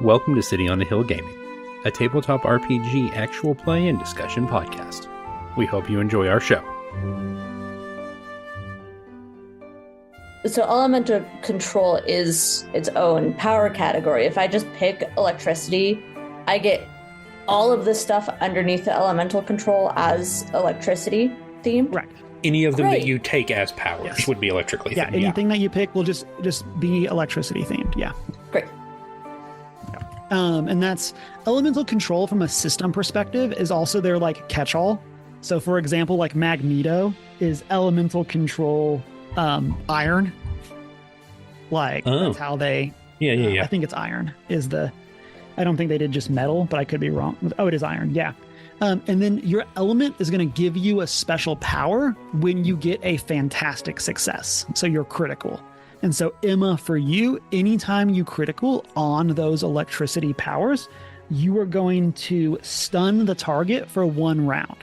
Welcome to City on a Hill Gaming, a tabletop RPG actual play and discussion podcast. We hope you enjoy our show. So elemental control is its own power category. If I just pick electricity, I get all of this stuff underneath the elemental control as electricity themed. Right. Any of them that you take as powers would be electrically themed. Yeah, anything that you pick will just be electricity themed. Yeah. Great. And that's elemental control from a system perspective is also their like catch-all. So for example, like Magneto is elemental control iron. Like that's how they I think it's iron is the I don't think they did just metal, but I could be wrong. Oh, it is iron. Yeah. And then your element is going to give you a special power when you get a fantastic success. So you're critical. And so Emma, for you, anytime you critical on those electricity powers, you are going to stun the target for 1 round.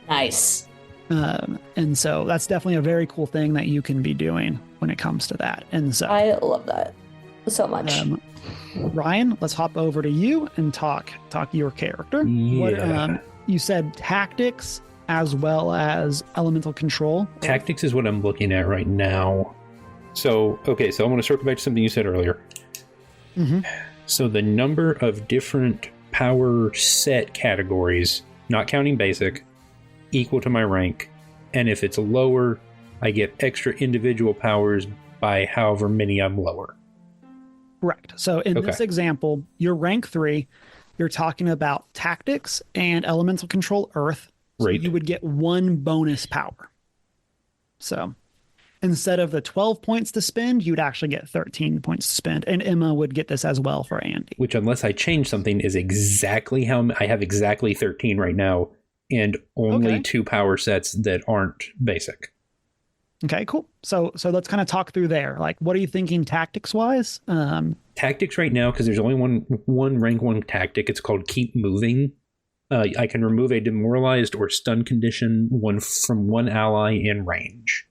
Nice. And so that's definitely a very cool thing that you can be doing when it comes to that. And so I love that so much. Ryan, let's hop over to you and talk your character. Yeah. You said tactics as well as elemental control. Tactics is what I'm looking at right now. So I want to circle back to something you said earlier. Mm-hmm. So the number of different power set categories, not counting basic, equal to my rank. And if it's lower, I get extra individual powers by however many I'm lower. Correct. So in this example, you're rank 3, you're talking about tactics and elemental control earth. So right. You would get 1 bonus power. So instead of the 12 points to spend, you'd actually get 13 points to spend. And Emma would get this as well for Andy. Which, unless I change something, is exactly how I have exactly 13 right now. And only 2 power sets that aren't basic. Okay, cool. So let's kind of talk through there. Like, what are you thinking tactics wise? Tactics right now, because there's only one rank 1 tactic. It's called Keep Moving. I can remove a demoralized or stun condition from one ally in range.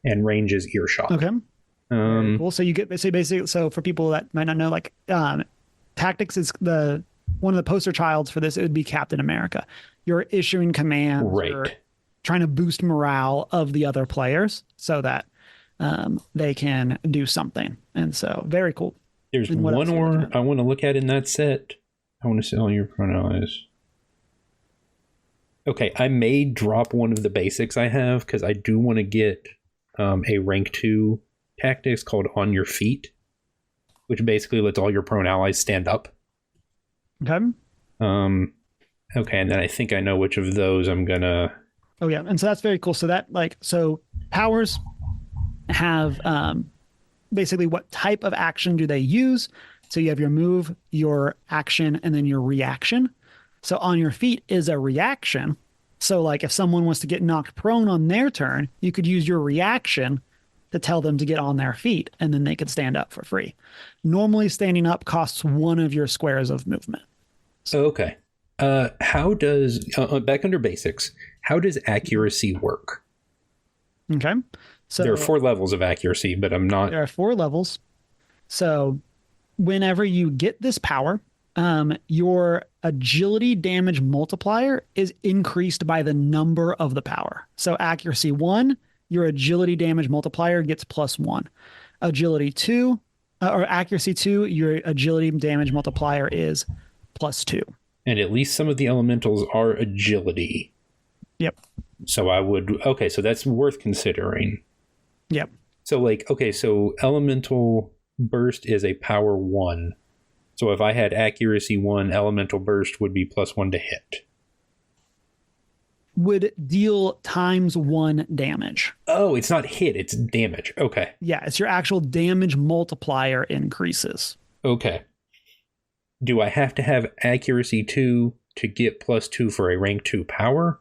And range is earshot. Okay. Cool. So you get so for people that might not know, like tactics is one of the poster childs for this. It would be Captain America. You're issuing commands, you're trying to boost morale of the other players so that they can do something. And so very cool. There's one more I want to look at in that set. I want to see all your pronouns. Okay, I may drop one of the basics I have because I do want to get a rank 2 tactics called On Your Feet, which basically lets all your prone allies stand up. Okay. Okay, and then I think I know which of those I'm gonna. Oh yeah, and so that's very cool. So that so powers have basically what type of action do they use? So you have your move, your action, and then your reaction. So On Your Feet is a reaction. So like if someone was to get knocked prone on their turn, you could use your reaction to tell them to get on their feet, and then they could stand up for free. Normally standing up costs 1 of your squares of movement. So, okay. How does, back under basics, how does accuracy work? Okay. So there are 4 levels of accuracy, but I'm not. There are 4 levels. So whenever you get this power, your agility damage multiplier is increased by the number of the power. So accuracy 1, your agility damage multiplier gets +1. Agility 2, or accuracy 2, your agility damage multiplier is +2. And at least some of the elementals are agility. Yep. So so that's worth considering. Yep. So so elemental burst is a power 1. So if I had accuracy 1, elemental burst would be +1 to hit. Would deal ×1 damage. Oh, it's not hit, it's damage. Okay. Yeah, it's your actual damage multiplier increases. Okay. Do I have to have accuracy 2 to get +2 for a rank 2 power?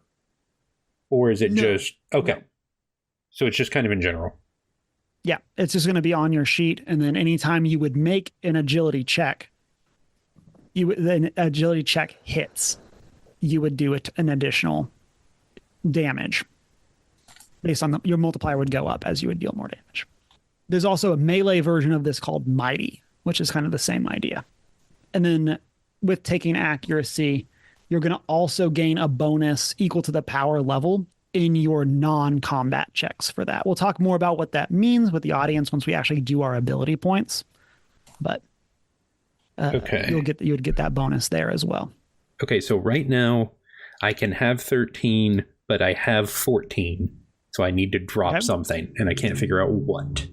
Or is it just... Okay. No. So it's just kind of in general. Yeah, it's just going to be on your sheet. And then anytime you would make an agility check, then agility check hits, you would do an additional damage. Based on your multiplier would go up as you would deal more damage. There's also a melee version of this called Mighty, which is kind of the same idea. And then with taking accuracy, you're going to also gain a bonus equal to the power level in your non-combat checks for that. We'll talk more about what that means with the audience once we actually do our ability points. But Okay. you would get that bonus there as well. Okay, so right now I can have 13, but I have 14. So I need to drop something, and I can't figure out what.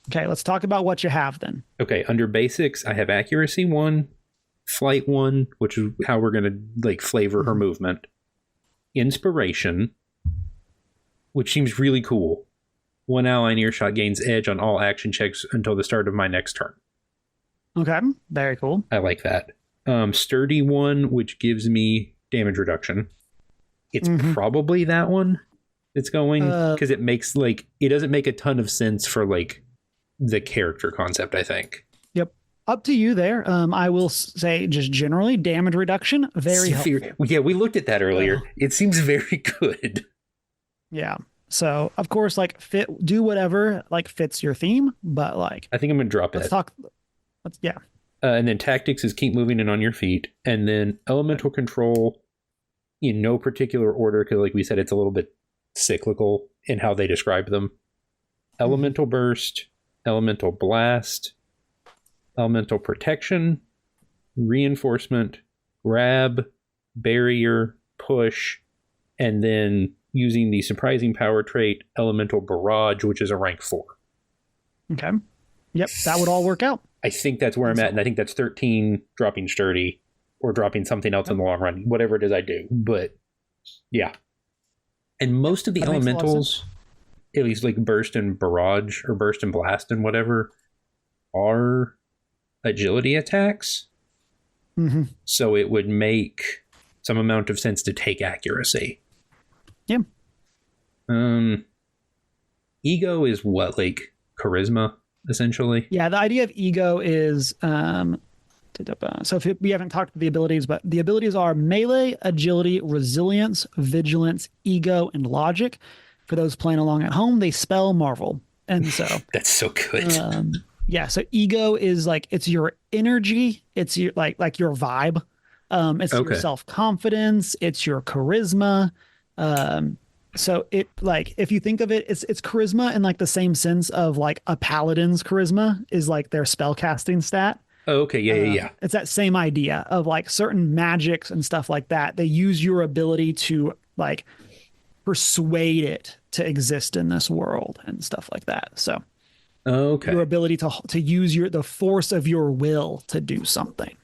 Okay, let's talk about what you have then. Okay, under basics, I have accuracy 1, flight 1, which is how we're going to like flavor her movement. Inspiration, which seems really cool. 1 ally in earshot gains edge on all action checks until the start of my next turn. Okay, very cool. I like that. Sturdy 1, which gives me damage reduction. It's probably that one that's going, because it makes like, it doesn't make a ton of sense for like the character concept, I think. Yep. Up to you there. I will say just generally damage reduction, very helpful. Yeah, we looked at that earlier. It seems very good. Yeah. So of course, like do whatever like fits your theme, but like I think I'm gonna drop it. Yeah. And then tactics is keep moving and on your feet, and then elemental control in no particular order, because like we said, it's a little bit cyclical in how they describe them. Elemental burst, elemental blast, elemental protection, reinforcement, grab, barrier, push, and then using the surprising power trait, elemental barrage, which is a rank 4. Okay. Yep, that would all work out. I think that's where I'm at, and I think that's 13 dropping sturdy or dropping something else in the long run, whatever it is I do. But yeah. And most of the elementals, at least like burst and barrage or burst and blast and whatever, are agility attacks. So it would make some amount of sense to take accuracy. Yeah. Ego is what, like charisma, essentially? Yeah, the idea of ego is so if we haven't talked about the abilities, but the abilities are melee, agility, resilience, vigilance, ego, and logic. For those playing along at home, they spell Marvel. And so that's so good. So ego is like, it's your energy, it's your like your vibe, it's your self-confidence, it's your charisma. So it like, if you think of it, it's charisma in like the same sense of like a paladin's charisma is like their spell casting stat. Oh, okay. Yeah. It's that same idea of like certain magics and stuff like that. They use your ability to like persuade it to exist in this world and stuff like that. So your ability to use the force of your will to do something.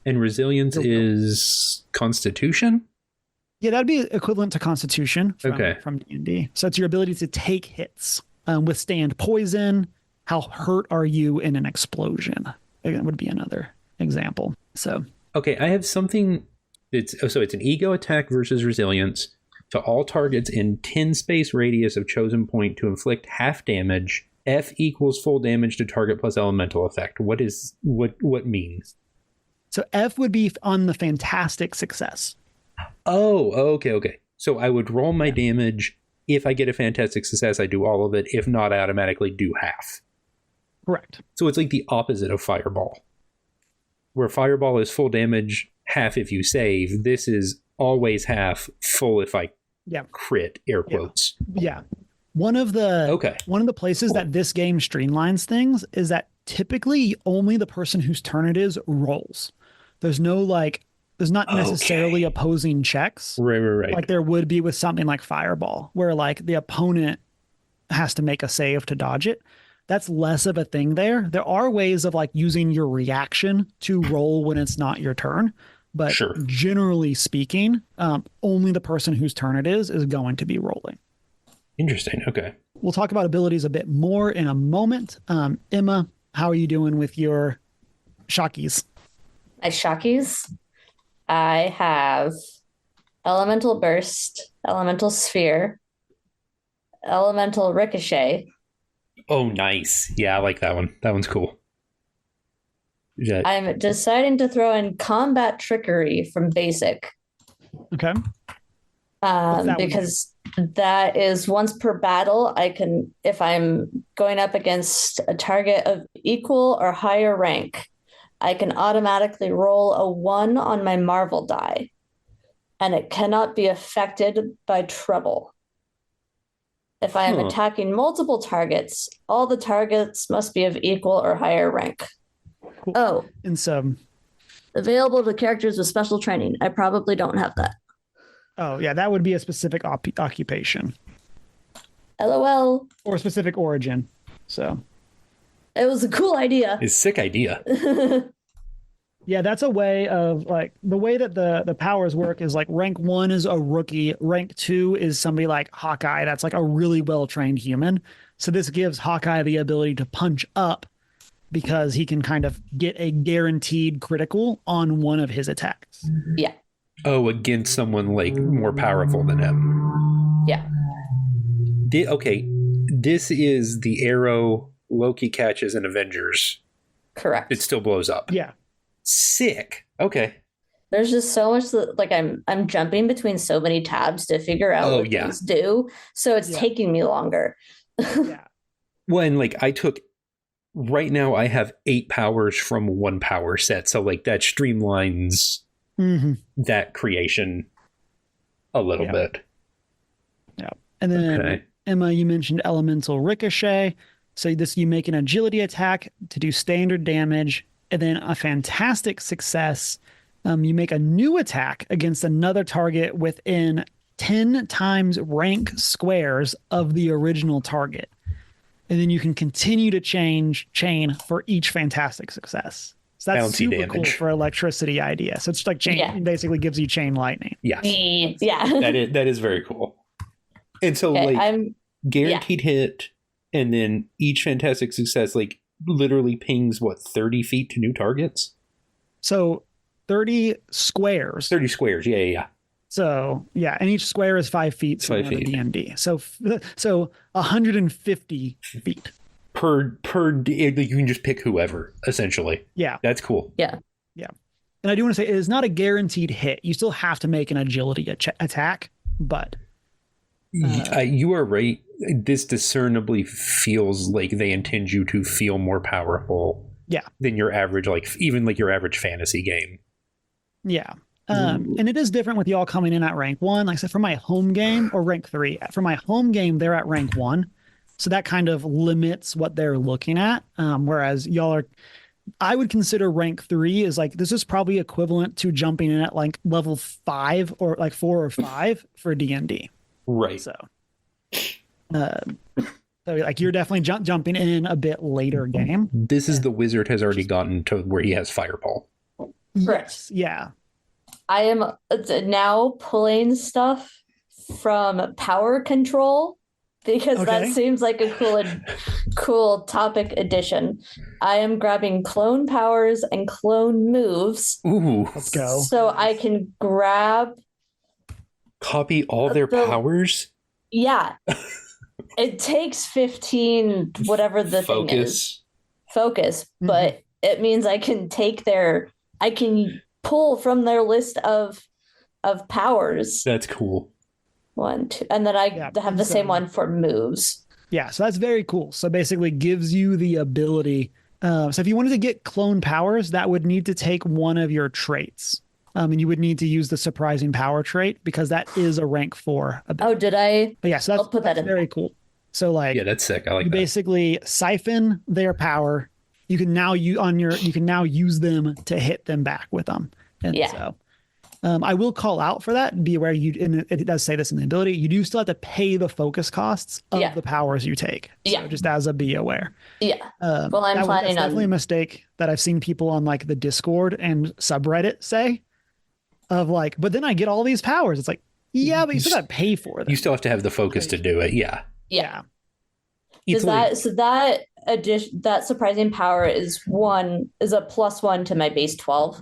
And resilience is constitution? Yeah, that'd be equivalent to constitution from D&D. So it's your ability to take hits, withstand poison. How hurt are you in an explosion? It would be another example. So okay, I have something. It's an ego attack versus resilience to all targets in 10 space radius of chosen point to inflict half damage. F equals full damage to target plus elemental effect. What means? So F would be on the fantastic success. Oh, okay. So I would roll my damage. If I get a fantastic success, I do all of it. If not, I automatically do half. Correct. So it's like the opposite of Fireball, where Fireball is full damage, half if you save. This is always half, full if I crit, air quotes. Yeah. One of the places that this game streamlines things is that typically only the person whose turn it is rolls. There's not necessarily opposing checks. Right. Like there would be with something like Fireball, where like the opponent has to make a save to dodge it. That's less of a thing there. There are ways of like using your reaction to roll when it's not your turn. But generally speaking, only the person whose turn it is going to be rolling. Interesting. Okay. We'll talk about abilities a bit more in a moment. Emma, how are you doing with your shockies? My shockies? I have elemental burst, elemental sphere, elemental ricochet. Oh, nice. Yeah, I like that one. That one's cool. I'm deciding to throw in combat trickery from basic. Okay. Because that is once per battle, I can, if I'm going up against a target of equal or higher rank, I can automatically roll a 1 on my Marvel die, and it cannot be affected by trouble. If I am attacking multiple targets, all the targets must be of equal or higher rank. Cool. Oh, And so, available to characters with special training. I probably don't have that. oh yeah, that would be a specific occupation LOL. or a specific origin. So It was a cool idea. It's a sick idea. yeah, that's a way of like the way that the powers work is like rank 1 is a rookie, rank 2 is somebody like Hawkeye that's like a really well-trained human. So this gives Hawkeye the ability to punch up because he can kind of get a guaranteed critical on one of his attacks. Yeah. Oh, against someone like more powerful than him. Yeah. Okay, this is the arrow Loki catches in Avengers. Correct. It still blows up. Yeah. Sick. Okay. There's just so much that, like, I'm jumping between so many tabs to figure out what things do. So it's taking me longer. Yeah. Well, and like right now I have 8 powers from 1 power set. So like that streamlines that creation a little bit. Yeah. And then Emma, you mentioned elemental ricochet. So you make an agility attack to do standard damage. And then a fantastic success, you make a new attack against another target within 10 times rank squares of the original target. And then you can continue to chain for each fantastic success. So that's Bouncy super cool for electricity idea. So it's like chain basically gives you chain lightning. Yes. Yeah. That is very cool. And so I'm guaranteed hit, and then each fantastic success like literally pings 30 feet to new targets. So 30 squares. 30 squares. Yeah. So yeah, and each square is 5 feet. So 5 feet. D&D. So 150 feet per. You can just pick whoever essentially. Yeah, that's cool. Yeah. And I do want to say it is not a guaranteed hit. You still have to make an agility attack, but you are right. This discernibly feels like they intend you to feel more powerful. Than your average, even your average fantasy game. Yeah. And it is different with y'all coming in at rank 1. Like I said, for my home game or rank 3. For my home game, they're at rank 1. So that kind of limits what they're looking at. Whereas y'all are, I would consider rank 3 is this is probably equivalent to jumping in at level 5 or 4 or 5 for D&D. Right. So you're definitely jumping in a bit later game. This is the wizard has already gotten to where he has fireball. Correct. Yeah. I am now pulling stuff from power control because that seems like a cool topic addition. I am grabbing clone powers and clone moves. Ooh. Let's go. So I can copy all their powers? Yeah. It takes 15, whatever the thing is. Focus. But it means I can I can pull from their list of powers. That's cool. 1, 2, and then I have the same one for moves. Yeah, so that's very cool. So basically gives you the ability. So if you wanted to get clone powers, that would need to take one of your traits. And you would need to use the surprising power trait because that is a rank 4 ability. Oh, did I? But yeah, so I'll put that in very cool. So that's sick. I like you that. basically siphon their power. You can now use them to hit them back with them. And so I will call out for that and be aware and it does say this in the ability, you do still have to pay the focus costs of the powers you take. So just as a be aware. Yeah. Well, I'm planning that's definitely a mistake that I've seen people on the Discord and subreddit say of but then I get all these powers. It's but you still got to pay for them. You still have to have the focus to do it. Yeah. Yeah. That surprising power is a +1 to my base 12.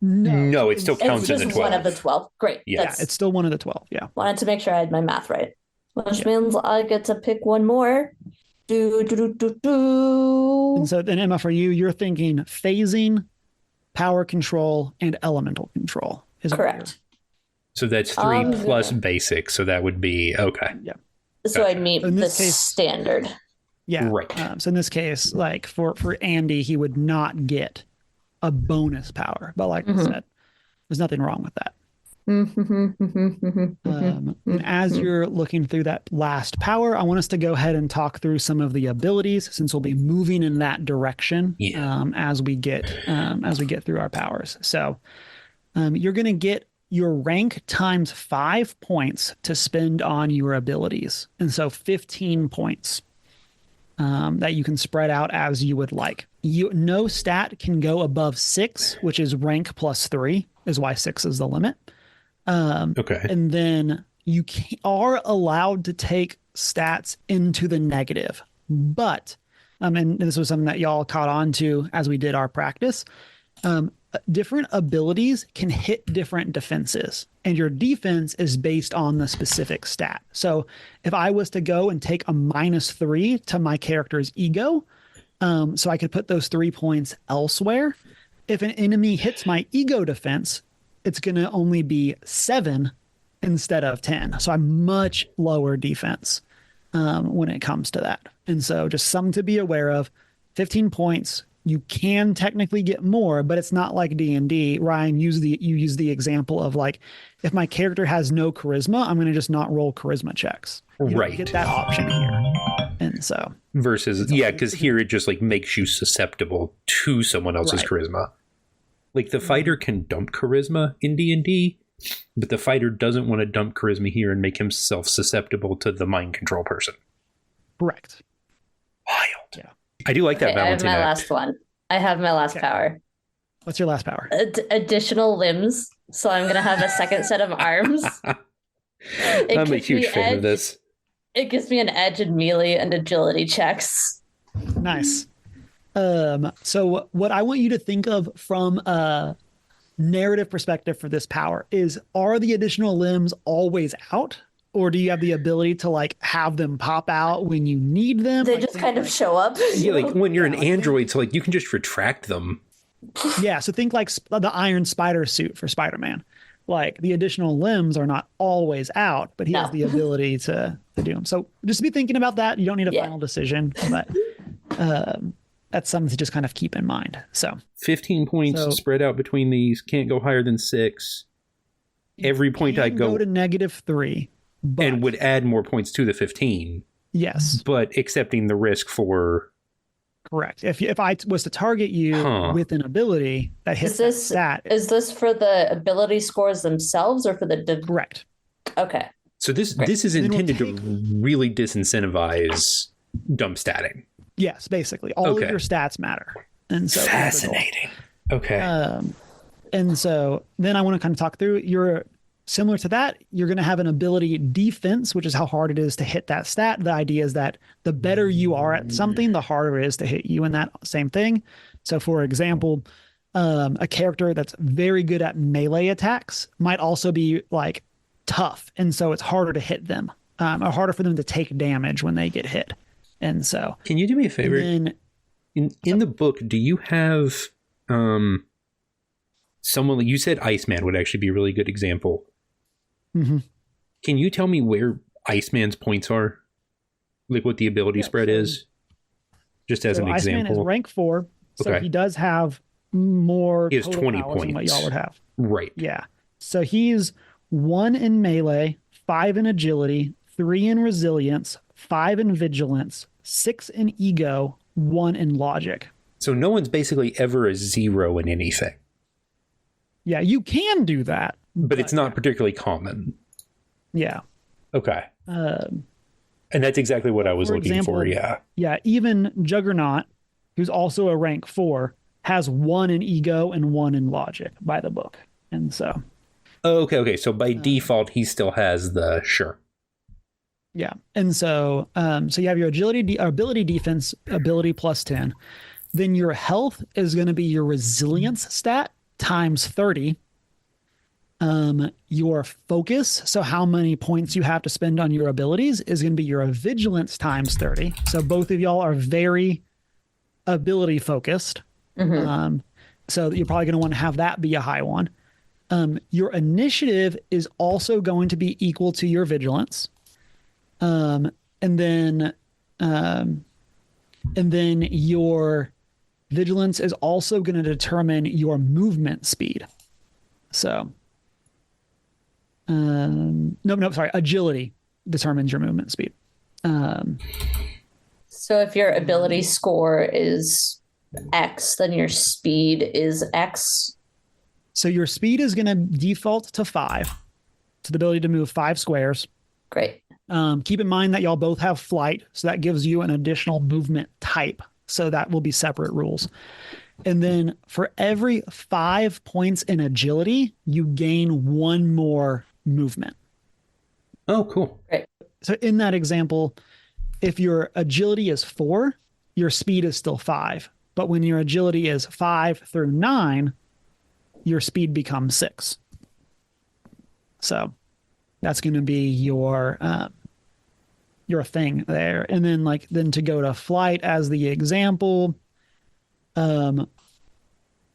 No, it still counts as in the 12. One of the 12. Great. Yeah, it's still one of the 12. Yeah. Wanted to make sure I had my math right. Which means I get to pick one more. And so then Emma, for you, you're thinking phasing, power control, and elemental control. Correct. So that's 3 plus basic. So that would be okay. Yeah. So I meet the standard. Yeah. Right. So in this case, for Andy, he would not get a bonus power. But like I said, there's nothing wrong with that. And as you're looking through that last power, I want us to go ahead and talk through some of the abilities, since we'll be moving in that direction as we get through our powers. So you're going to get your rank times 5 points to spend on your abilities, and so 15 points that you can spread out as you would like. No stat can go above 6, which is rank plus 3, is why 6 is the limit. And then you are allowed to take stats into the negative, but and this was something that y'all caught on to as we did our practice. Different abilities can hit different defenses, and your defense is based on the specific stat. So if I was to go and take a -3 to my character's ego, so I could put those 3 points elsewhere, if an enemy hits my ego defense, it's going to only be 7 instead of 10. So I'm much lower defense when it comes to that. And so just something to be aware of. 15 points. You can technically get more, but it's not like D&D. Ryan, you use the example of like, if my character has no charisma, I'm going to just not roll charisma checks. You don't get that option here. And so versus because here it just like makes you susceptible to someone else's charisma. Like the fighter can dump charisma in D&D, but the fighter doesn't want to dump charisma here and make himself susceptible to the mind control person. Correct. Wild. Yeah. I do like that balancing act. I have my last one. I have my last power. What's your last power? Additional limbs. So I'm going to have a second set of arms. I'm a huge fan of this. It gives me an edge in melee and agility checks. Nice. So what I want you to think of from a narrative perspective for this power is, are the additional limbs always out? Or do you have the ability to like have them pop out when you need them? They just kind of show up. Yeah, like when you're an android, so like you can just retract them. Yeah, so think like the Iron Spider suit for Spider-Man. Like the additional limbs are not always out, but he has the ability to do them. So just be thinking about that. You don't need a final decision, but that's something to just kind of keep in mind. So 15 points spread out between these. Can't go higher than 6. Every point I go to -3. And would add more points to the 15. Yes. But accepting the risk for... Correct. If I was to target you with an ability that hits that stat... Is this for the ability scores themselves or for the... Correct. Okay. So this is intended to really disincentivize dump statting. Yes, basically. All of your stats matter. And so fascinating. Okay. And so then I want to kind of talk through similar to that, you're going to have an ability defense, which is how hard it is to hit that stat. The idea is that the better you are at something, the harder it is to hit you in that same thing. So for example, a character that's very good at melee attacks might also be like tough. And so it's harder to hit them, or harder for them to take damage when they get hit. And so... Can you do me a favor? In the book, do you have someone... You said Iceman would actually be a really good example. Mm-hmm. Can you tell me where Iceman's points are? Like what the ability spread is? Just as an example. Iceman is rank 4, so he does have more. He has 20 points. Than what y'all would have. Right. Yeah. So he's 1 in melee, 5 in agility, 3 in resilience, 5 in vigilance, 6 in ego, 1 in logic. So no one's basically ever a 0 in anything. Yeah, you can do that. But it's not particularly common. Yeah. Okay. And that's exactly what I was looking for, yeah. Yeah, even Juggernaut, who's also a rank 4, has 1 in ego and 1 in logic by the book. And so... Okay. So by default, he still has the... Sure. Yeah. And so you have your ability defense, ability plus 10. Then your health is going to be your resilience stat times 30. Your focus, so how many points you have to spend on your abilities, is going to be your vigilance times 30. So both of y'all are very ability focused. Mm-hmm. So you're probably going to want to have that be a high one. Your initiative is also going to be equal to your vigilance. And then your Vigilance is also going to determine your movement speed. So, sorry. Agility determines your movement speed. So if your ability score is X, then your speed is X. So your speed is going to default to 5, to the ability to move 5 squares. Great. Keep in mind that y'all both have flight, so that gives you an additional movement type. So that will be separate rules. And then for every 5 points in agility, you gain 1 more movement. Oh, cool. Great. So in that example, if your agility is 4, your speed is still 5. But when your agility is 5 through 9, your speed becomes 6. So that's going to be your thing there. And then to go to flight as the example, so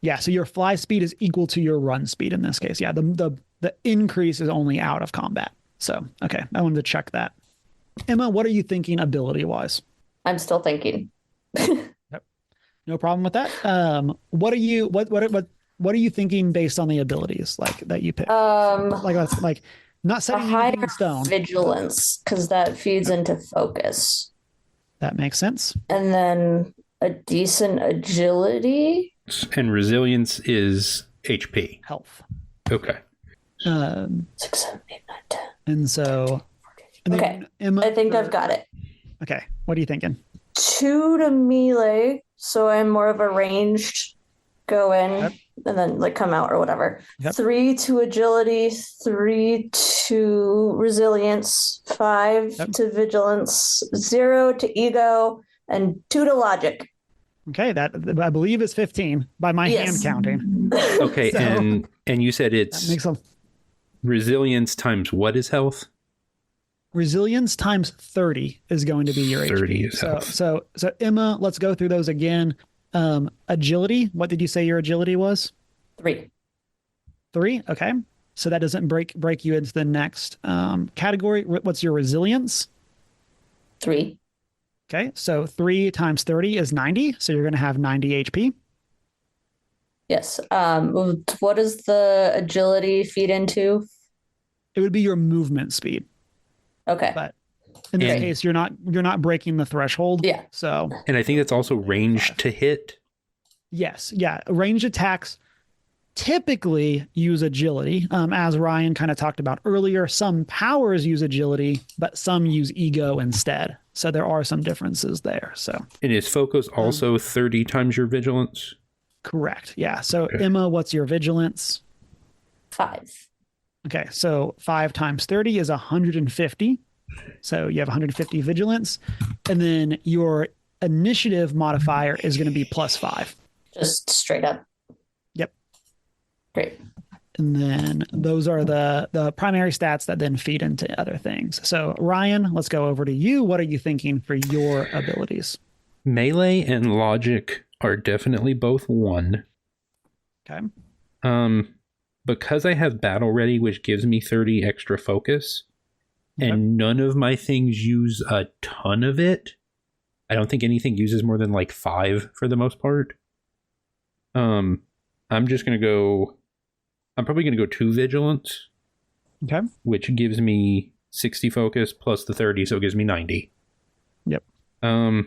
your fly speed is equal to your run speed in this case. Yeah, the increase is only out of combat. So, okay, I wanted to check that. Emma, what are you thinking ability-wise? I'm still thinking. Yep. No problem with that. What are you thinking based on the abilities that you pick? Not setting a higher anything in stone. Vigilance, because that feeds into focus. That makes sense. And then a decent agility. And resilience is HP. Health. Okay. 6, 7, 8, 9, 10. And so. And okay. Emma, I think I've got it. Okay. What are you thinking? 2 to melee, so I'm more of a ranged go in. Yep. And then come out or whatever. Yep. 3 to agility, 3 to resilience, 5 to vigilance, 0 to ego, and 2 to logic. Okay, that I believe is 15 by my hand counting. Okay, and you said it's makes a, resilience times what is health? Resilience times 30 is going to be your 30 HP. is health. So Emma, let's go through those again. Agility, what did you say your agility was? 3. 3, okay. So that doesn't break you into the next category. What's your resilience? 3. Okay, so 3 times 30 is 90, so you're going to have 90 HP. Yes. What does the agility feed into? It would be your movement speed. Okay. But in this case, you're not breaking the threshold. Yeah. So. And I think that's also range to hit. Yes. Yeah. Ranged attacks typically use agility. As Ryan kind of talked about earlier, some powers use agility, but some use ego instead. So there are some differences there. So. And is focus also 30 times your vigilance? Correct. Yeah. So Emma, what's your vigilance? 5. Okay. So 5 times 30 is 150. So you have 150 vigilance. And then your initiative modifier is going to be +5. Just straight up. Yep. Great. And then those are the primary stats that then feed into other things. So Ryan, let's go over to you. What are you thinking for your abilities? Melee and logic are definitely both 1. Okay. Because I have battle ready, which gives me 30 extra focus, and none of my things use a ton of it. I don't think anything uses more than 5 for the most part. I'm probably going to go 2 vigilance. Okay. Which gives me 60 focus plus the 30, so it gives me 90. Yep. And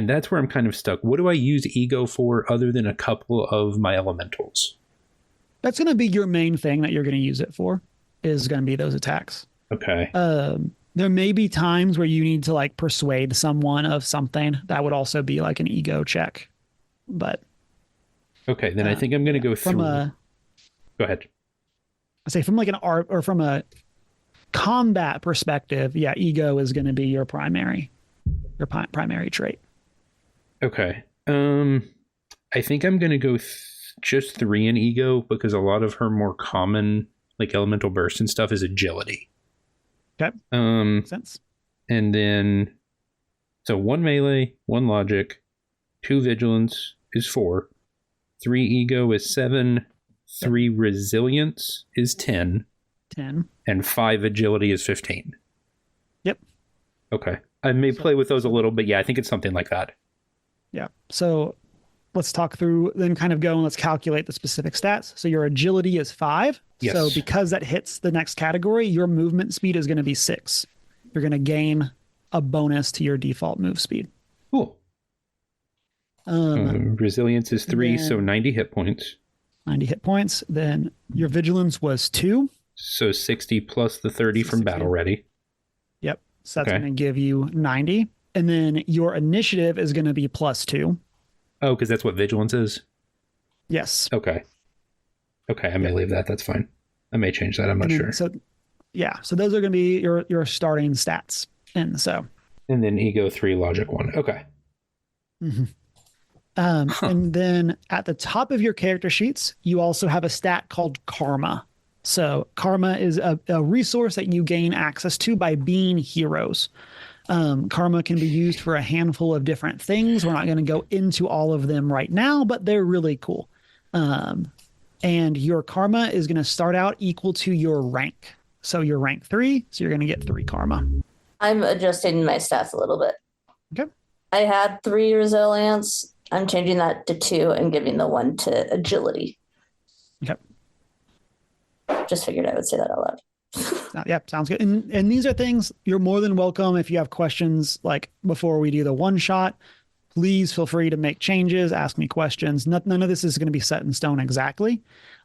that's where I'm kind of stuck. What do I use ego for other than a couple of my elementals? That's going to be your main thing that you're going to use it for, is going to be those attacks. Okay. There may be times where you need to persuade someone of something. That would also be an ego check. But okay, then I think I'm going to go through. Go ahead. I say from an art or from a combat perspective, yeah, ego is going to be your primary trait. Okay. I think I'm going to go just 3 in ego because a lot of her more common elemental burst and stuff is agility. Okay. Makes sense. And then so 1 melee, 1 logic, 2 vigilance is 4, 3 ego is 7, 3 resilience is 10, and 5 agility is 15. Yep. Okay. I may play with those a little, but yeah, I think it's something like that. Yeah. So let's talk through, then kind of go and let's calculate the specific stats. So your agility is 5. Yes. So because that hits the next category, your movement speed is going to be 6. You're going to gain a bonus to your default move speed. Cool. Resilience is 3, so 90 hit points. 90 hit points. Then your vigilance was 2. So 60 plus the 30 from 60. battle ready. Yep. So that's going to give you 90. And then your initiative is going to be +2. Oh, because that's what vigilance is? Yes. Okay. I may leave that. That's fine. I may change that. I'm not sure. So those are going to be your starting stats. And then ego 3, logic 1. Okay. Mm-hmm. And then at the top of your character sheets, you also have a stat called karma. So karma is a resource that you gain access to by being heroes. Karma can be used for a handful of different things. We're not going to go into all of them right now, but they're really cool. And your karma is going to start out equal to your rank. So you're rank 3, so you're going to get 3 karma. I'm adjusting my stats a little bit. Okay. I had 3 resilience. I'm changing that to 2 and giving the 1 to agility. Okay. Just figured I would say that out loud. Yeah, sounds good. And these are things you're more than welcome. If you have questions like before we do the one shot, please feel free to make changes, ask me questions. None of this is going to be set in stone exactly.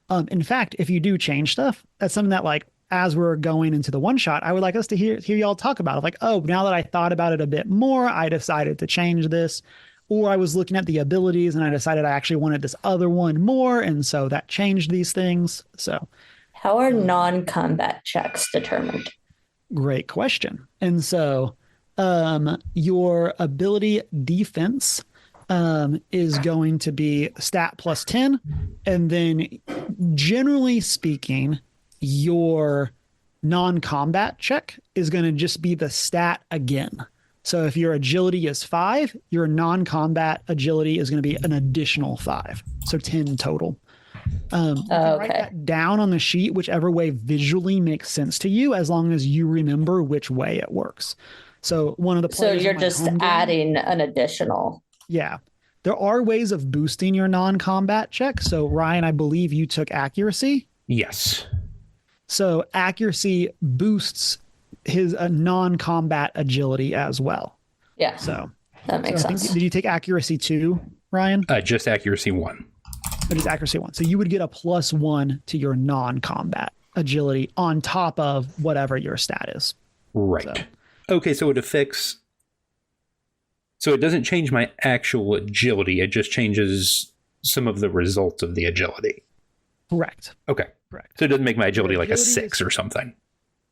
In fact, if you do change stuff, that's something that like as we're going into the one shot, I would like us to hear y'all talk about it. Like, oh, now that I thought about it a bit more, I decided to change this. Or I was looking at the abilities and I decided I actually wanted this other one more. And so that changed these things. So how are non-combat checks determined? Great question. And so your ability defense is going to be stat plus 10. And then generally speaking, your non-combat check is going to just be the stat again. So if your agility is 5, your non-combat agility is going to be an additional 5. So 10 total. You can write that down on the sheet, whichever way visually makes sense to you, as long as you remember which way it works. So one of the players. So you're just adding an additional. Yeah. There are ways of boosting your non-combat check. So Ryan, I believe you took accuracy. Yes. So accuracy boosts his non-combat agility as well. Yeah. So that makes sense. Did you take accuracy 2, Ryan? Just accuracy 1. It is accuracy 1. So you would get a +1 to your non-combat agility on top of whatever your stat is. Right. So. Okay, so it affects. So it doesn't change my actual agility. It just changes some of the results of the agility. Correct. Okay. Correct. So it doesn't make my agility like a 6 or something.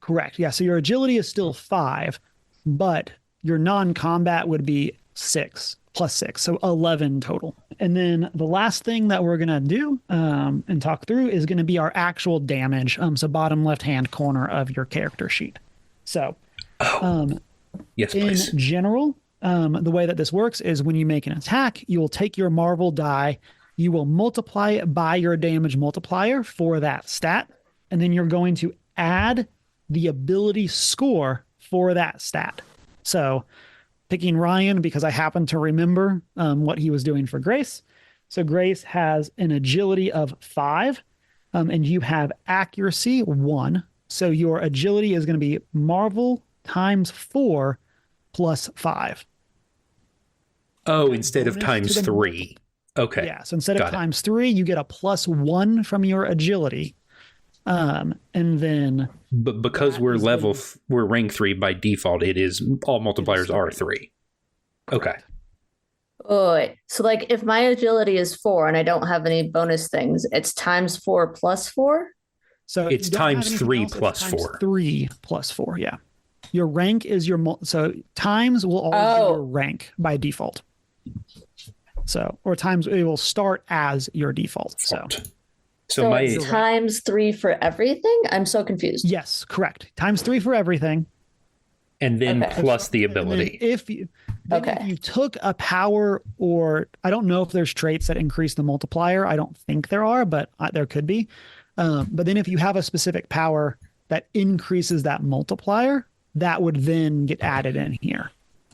Correct. Yeah. So your agility is still 5, but your non-combat would be 6 plus 6. So 11 total. And then the last thing that we're going to do and talk through is going to be our actual damage. So bottom left-hand corner of your character sheet. So yes, please. In general, the way that this works is when you make an attack, you will take your Marvel die, you will multiply it by your damage multiplier for that stat, and then you're going to add the ability score for that stat. So picking Ryan because I happen to remember what he was doing for Grace. So Grace has an agility of 5, and you have accuracy 1. So your agility is going to be Marvel times 4 plus 5. Oh, instead of times 3. Okay. Yeah. So instead of times 3, you get a +1 from your agility. And then. But because we're we're rank 3 by default, it is all multipliers are 3. Okay. Oh, so like if my agility is 4 and I don't have any bonus things, it's times 4 plus 4. So it's times 3 plus 4. 3 plus 4. Yeah. Your rank is so times will always be your rank by default. So, or times it will start as your default. So it's times 3 for everything? I'm so confused. Yes, correct. Times 3 for everything. And then plus the ability. If you took a power, or I don't know if there's traits that increase the multiplier. I don't think there are, but there could be. But then if you have a specific power that increases that multiplier, that would then get added in here.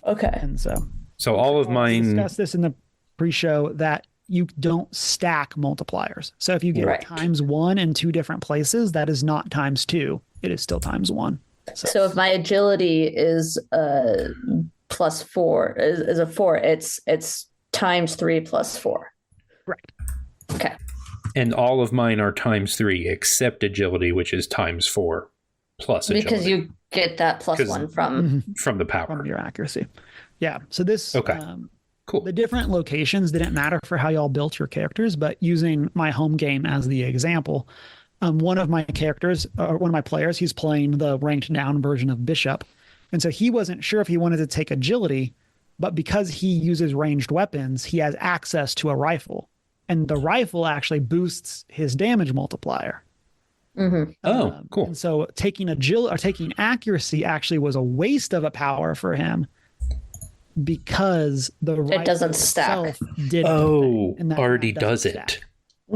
Okay. And so all of mine. Discuss this in the pre-show that you don't stack multipliers. So if you get Right. ×1 in two different places, that is not ×2. It is still ×1. So if my agility is +4 is a 4, it's ×3 + 4. Correct. Okay. And all of mine are ×3 except agility, which is ×4 plus agility. Because you get that +1 from the power. From your accuracy. Yeah. So this Okay. Cool. The different locations didn't matter for how y'all built your characters, but using my home game as the example, one of my characters, or one of my players, he's playing the ranked down version of Bishop. And so he wasn't sure if he wanted to take agility, but because he uses ranged weapons, he has access to a rifle. And the rifle actually boosts his damage multiplier. Oh, cool. And so taking taking accuracy actually was a waste of a power for him because the rifle doesn't stack. itself did Oh, and that already does doesn't it. stack.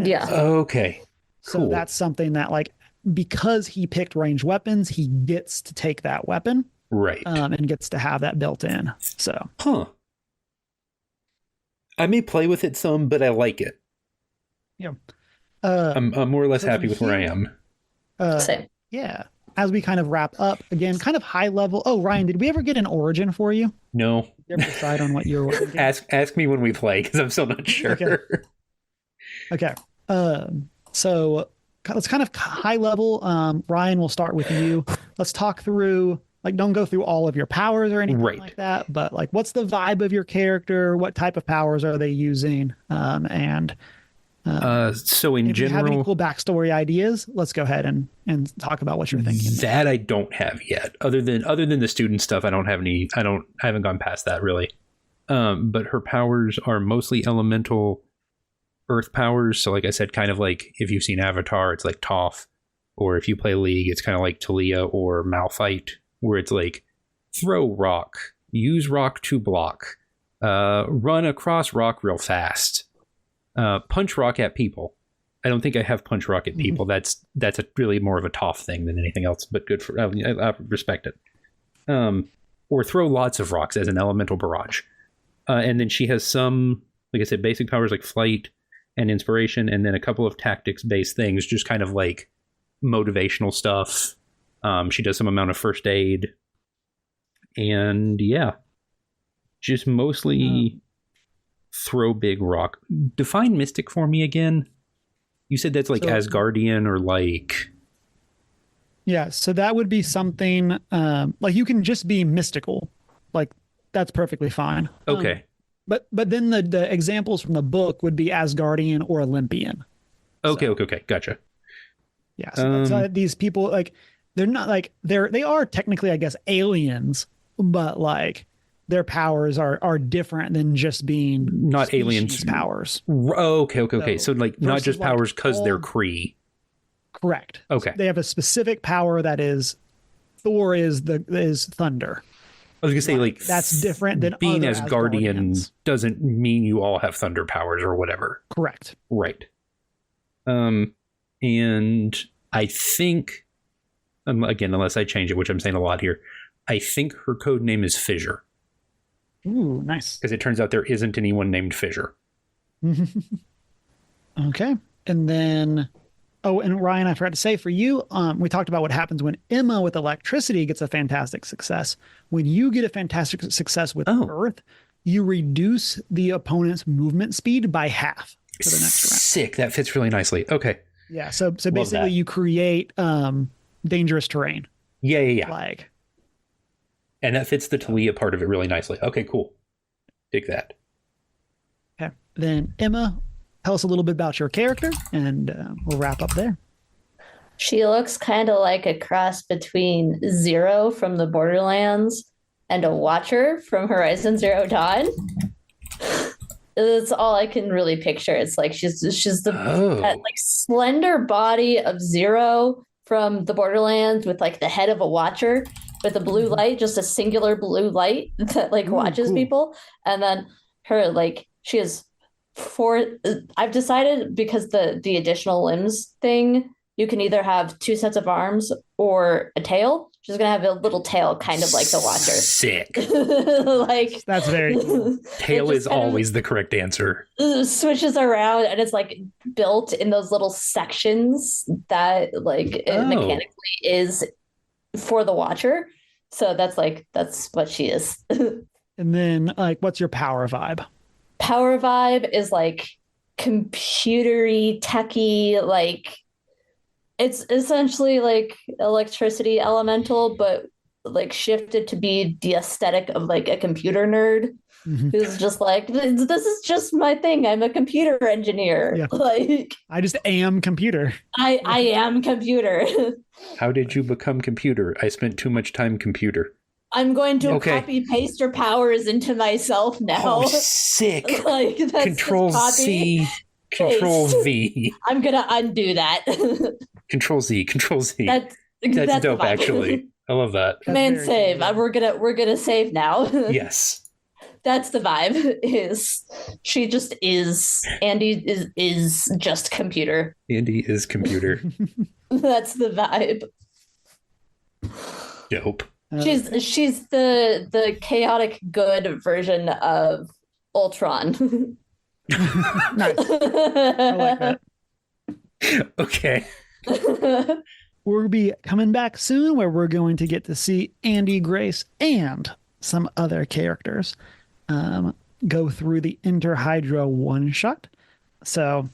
Yeah. Okay. So Cool. that's something that, like, because he picked ranged weapons, he gets to take that weapon, Right. and gets to have that built in. So, I may play with it some, but I like it. yeah. I'm more or less so happy with where I am. Same. Yeah. As we kind of wrap up, again, kind of high level. Oh, Ryan, did we ever get an origin for you? No. Did you ever decide on what you're wanting? Ask me when we play, because I'm still not sure. Okay. So let's kind of high level. Ryan, we'll start with you. Let's talk through, like, don't go through all of your powers or anything Right. like that, but like, what's the vibe of your character? What type of powers are they using? So in if you have any general, cool backstory ideas, let's go ahead and talk about what you're thinking. that I don't have yet. Other than the student stuff, I don't have any. I haven't gone past that really. But her powers are mostly elemental earth powers. So like I said, kind of like if you've seen Avatar, it's like Toph, or if you play League, it's kind of like Talia or Malphite, where it's like throw rock, use rock to block, run across rock real fast, punch rock at people. I don't think I have punch rock at people. That's a really more of a Toph thing than anything else, but good for I respect it. Or throw lots of rocks as an elemental barrage. And then she has some, like I said, basic powers like flight and inspiration, and then a couple of tactics-based things, just kind of like motivational stuff. She does some amount of first aid. And yeah, just mostly throw big rock. Define mystic for me again. You said that's like So- Asgardian or like... Yeah, so that would be something like you can just be mystical, like that's perfectly fine. Okay. But then the examples from the book would be Asgardian or Olympian. Okay. Gotcha. Yeah, so that's, these people, like, they're not like they are technically, I guess, aliens, but like their powers are different than just being Not species aliens. powers. Okay. So like not versus, just like, powers because they're all- Kree. Correct. Okay. They have a specific power that is Thor is thunder. I was gonna say, like, That's different than being other Asgardian Asgardians. doesn't mean you all have thunder powers or whatever. Correct. Right. And I think, again, unless I change it, which I'm saying a lot here, I think her code name is Fissure, Ooh, nice. because it turns out there isn't anyone named Fissure. Okay. And then, oh, and Ryan, I forgot to say for you, we talked about what happens when Emma with electricity gets a fantastic success. When you get a fantastic success with Earth, you reduce the opponent's movement speed by half for the next round. Sick. That fits really nicely. Okay. Yeah. So basically that. you create dangerous terrain. Yeah. Like, And that fits the Talia part of it really nicely. Okay, cool. Dig that. okay. Then Emma, tell us a little bit about your character, and we'll wrap up there. She looks kind of like a cross between Zero from the Borderlands and a Watcher from Horizon Zero Dawn. That's all I can really picture. It's like she's that like slender body of Zero from the Borderlands with like the head of a Watcher with a blue light, just a singular blue light that like watches cool. people. And then her, like, she has I've decided, because the additional limbs thing you can either have 2 sets of arms or a tail. She's gonna have a little tail, kind of like the Watcher. Sick. Like That's very cool. Tail is always the correct answer. Switches around, and it's like built in those little sections that like it mechanically is for the Watcher. So that's what she is. And then, like, what's your power vibe? Power vibe is like computery, techy, like it's essentially like electricity elemental, but like shifted to be the aesthetic of like a computer nerd who's just like, this is just my thing. I'm a computer engineer. Yeah. Like I just am computer. I am computer. How did you become computer? I spent too much time computer. I'm going to copy paste your powers into myself now. Oh, sick. Like that's Control C, Control V. I'm gonna undo that. Control Z, Control Z. That's dope, actually. I love that. Command save. Cool. We're gonna save now. Yes. That's the vibe. Is she just is Andy is just computer. Andy is computer. That's the vibe. Dope. She's the chaotic good version of Ultron. Nice. I like that. Okay. We'll be coming back soon where we're going to get to see Andy, Grace, and some other characters go through the Interhydra one-shot. So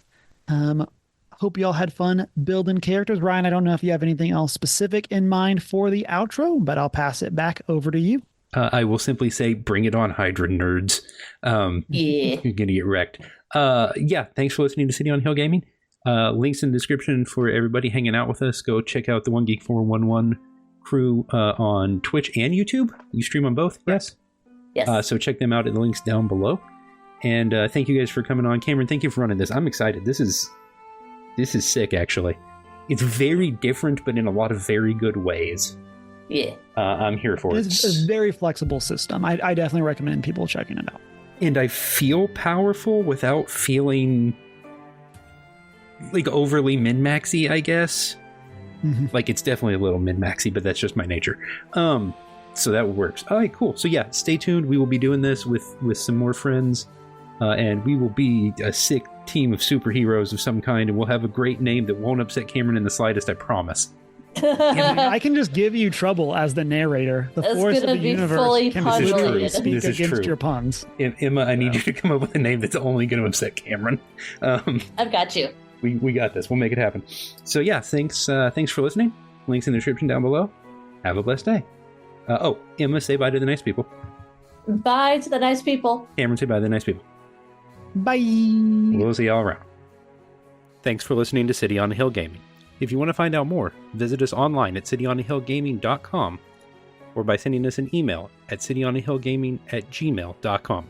hope you all had fun building characters. Ryan, I don't know if you have anything else specific in mind for the outro, but I'll pass it back over to you. I will simply say, bring it on, Hydra nerds. Yeah. You're going to get wrecked. Yeah, thanks for listening to City on Hill Gaming. Links in the description for everybody hanging out with us. Go check out the One Geek 411 crew on Twitch and YouTube. You stream on both, yes? Yes. So check them out in the links down below. And thank you guys for coming on. Cameron, thank you for running this. I'm excited. This is sick, actually. It's very different, but in a lot of very good ways. Yeah. I'm here for it. It's a very flexible system. I definitely recommend people checking it out. And I feel powerful without feeling like overly min-maxy, I guess. Like it's definitely a little min-maxy, but that's just my nature. So that works. All right, cool. So yeah, stay tuned. We will be doing this with some more friends, and we will be a sick team of superheroes of some kind, and we'll have a great name that won't upset Cameron in the slightest, I promise. I can just give you trouble as the narrator. The force of the universe can speak against your puns. Emma, I need you to come up with a name that's only going to upset Cameron. I've got you. We got this. We'll make it happen. So yeah, thanks for listening. Links in the description down below. Have a blessed day. Emma, say bye to the nice people. Bye to the nice people. Cameron, say bye to the nice people. Bye. We'll see y'all around. Thanks for listening to City on the Hill Gaming. If you want to find out more, visit us online at cityonthehillgaming.com or by sending us an email at cityonthehillgaming@gmail.com.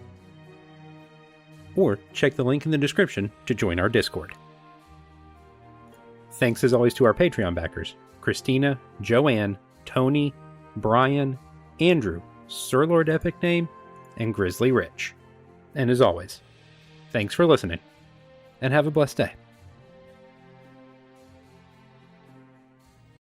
Or check the link in the description to join our Discord. Thanks as always to our Patreon backers, Christina, Joanne, Tony, Bryan, Andrew, Sir Lord Epicname, and Grizzly Rich. And as always, thanks for listening, and have a blessed day.